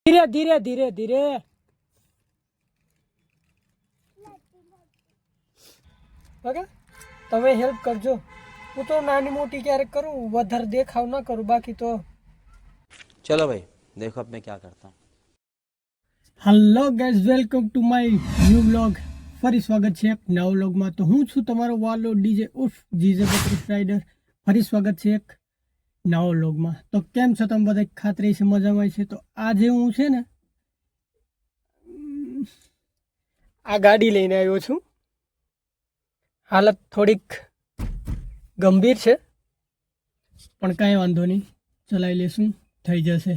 ધીરે ધીરે ધીરે ધીરે ઓકે તમે હેલ્પ કરજો હું તો નાની મોટી ક્યારેક કરું વધારે દેખાવ ના કરું બાકી તો चलो भाई देखो अब मैं क्या करता हूँ। Hello guys welcome to my new vlog ફરી સ્વાગત છે એક નવા વ્લોગમાં તો હું છું તમારો વાલો ડીજે ઉર્ફ જીજે બત્રીસ રાઇડર ફરી સ્વાગત છે એક નવા વ્લોગમાં તો કેમ છો તમે બધા ખાતરી છે મજામાં છે તો આજે હું છે ને આ ગાડી લઈને આવ્યો છું હાલત થોડીક ગંભીર છે પણ કાંઈ વાંધો નહીં ચલાવી લેશું થઈ જશે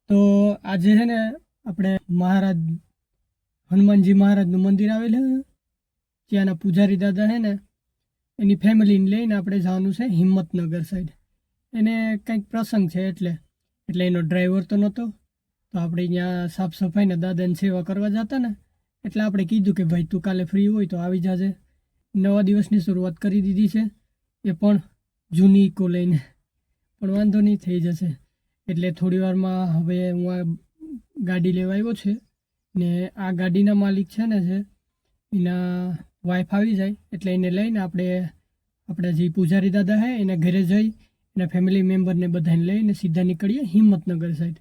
તો આજે છે ને આપણે મહારાજ હનુમાનજી મહારાજનું મંદિર આવેલું ત્યાંના પૂજારી દાદા છે ને એની ફેમિલીને લઈને આપણે જવાનું છે હિંમતનગર સાઈડ એને કંઈક પ્રસંગ છે એટલે એનો ડ્રાઈવર તો નહોતો તો આપણે અહીંયા સાફ સફાઈના દાદાની સેવા કરવા જતા ને એટલે આપણે કીધું કે ભાઈ તું કાલે ફ્રી હોય તો આવી જાજે નવા દિવસની શરૂઆત કરી દીધી છે એ પણ જૂની ઇકો લઈને પણ વાંધો નહીં થઈ જશે એટલે થોડી વારમાં હવે હું આ ગાડી લેવા આવ્યો છે ને આ ગાડીના માલિક છે ને એના વાઈફ આવી જાય એટલે એને લઈને આપણે જે પૂજારી દાદા છે એના ઘરે જઈ એના ફેમિલી મેમ્બરને બધાને લઈને સીધા નીકળીએ હિંમતનગર સાઈડ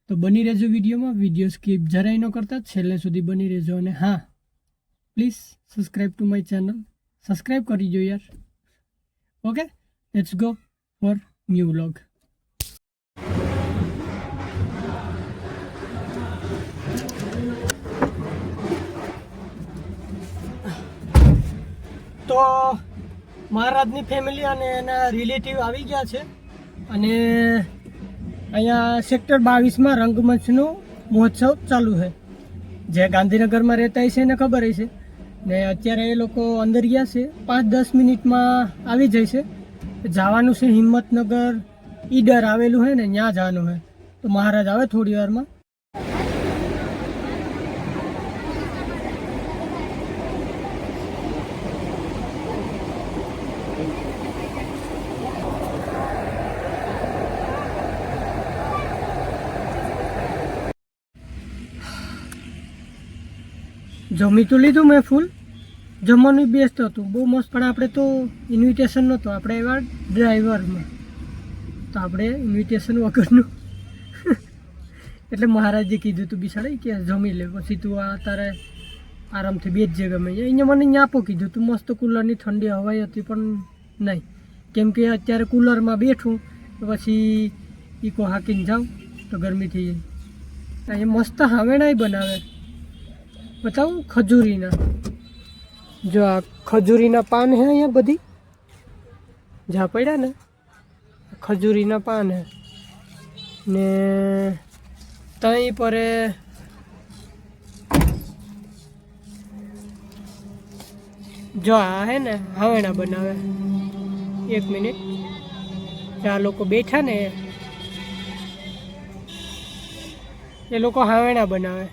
તો બની રહેજો વિડીયોમાં વિડીયો સ્કીપ જરાય ન કરતા છેલ્લે સુધી બની રહેજો અને હા please subscribe to my channel subscribe કરી જો યાર okay let's go for new vlog તો મહારાજની ફેમિલી અને એના રિલેટિવ આવી ગયા છે અને અહીંયા સેક્ટર 22માં રંગમંચનું મહોત્સવ ચાલુ છે જે ગાંધીનગરમાં રહેતા હશે એને ખબર હશે ને અત્યારે એ લોકો અંદર ગયા છે 5-10 મિનિટમાં આવી જશે જવાનું છે હિંમતનગર ઈડર આવેલું છે ને ત્યાં જવાનું છે તો મહારાજ આવે થોડી વારમાં જમી તો લીધું મેં ફૂલ જમવાનું બેસ્ટ હતું બહુ મસ્ત પણ આપણે તો ઇન્વિટેશન નહોતું આપણે એવા ડ્રાઈવરમાં તો આપણે ઇન્વિટેશન વગરનું એટલે મહારાજે કીધું તું બિસાડે કે જમી લે પછી તું આ તારે આરામથી બેસજે ગમે અહીંયા મને અહીંયા આપો કીધું તું મસ્ત કુલરની ઠંડી હવાઈ હતી પણ નહીં કેમ કે અત્યારે કુલરમાં બેઠું તો પછી ઈકો હાકીને જાઉં તો ગરમી થઈ જાય અહીંયા મસ્ત હાવેણાય બનાવે બતાવું ખજૂરીના જો આ ખજૂરીના પાન હે અહીંયા બધી જ્યાં પડ્યા ને ખજૂરીના પાન હે ને ત્યાં પર જો આ હે ને હાવેણા બનાવે 1 મિનિટ આ લોકો બેઠા ને એ લોકો હાવેણા બનાવે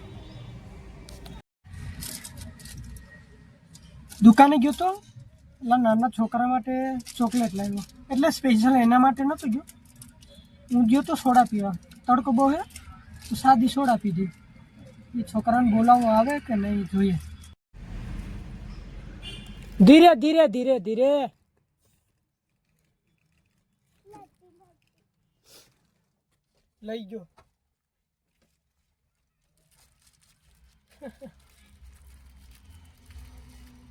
દુકાને ગયો તો એટલે નાના છોકરા માટે ચોકલેટ લાવ્યો એટલે સ્પેશિયલ એના માટે નહોતો ગયો હું ગયો તો સોડા પીવા તડકો બહુ હે તો સાદી સોડા પીધી એ છોકરાને બોલાવવો આવે કે નહીં જોઈએ ધીરે ધીરે ધીરે ધીરે લઈ ગયો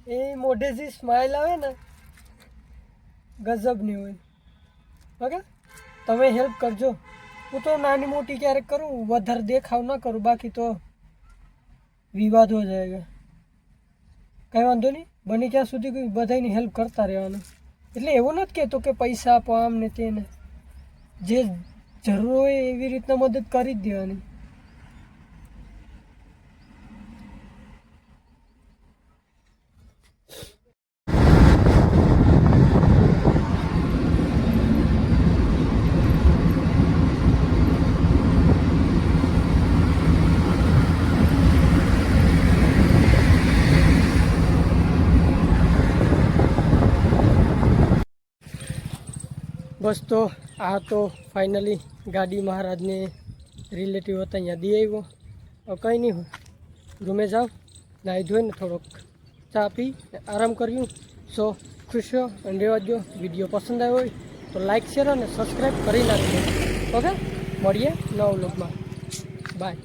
એ મોઢે જે સ્માઇલ આવે ને ગજબની હોય ઓકે તમે હેલ્પ કરજો હું તો નાની મોટી ક્યારેક કરું વધારે દેખાવ ના કરું બાકી તો વિવાદ હો જાયગા કંઈ વાંધો નહીં બની ત્યાં સુધી બધાની હેલ્પ કરતા રહેવાનું એટલે એવું નથી કહેતો કે પૈસા આપો આમ ને તેને જે જરૂર હોય એવી રીતના મદદ કરી જ દેવાની બસ તો આ તો ફાઇનલી ગાડી મહારાજને રિલેટિવ હતા અહીંયા દઈ આવ્યો. હવે કંઈ નહીં હોય, રૂમે જાઓ, નાહી ધોઈને થોડોક ચા પી આરામ કર્યું. સો ખુશ રહો અને રહેવા દો. વિડીયો પસંદ આવ્યો હોય તો લાઈક શેર અને સબસ્ક્રાઈબ કરી નાખજો. ઓકે, મળીએ નવા વ્લોગમાં. બાય.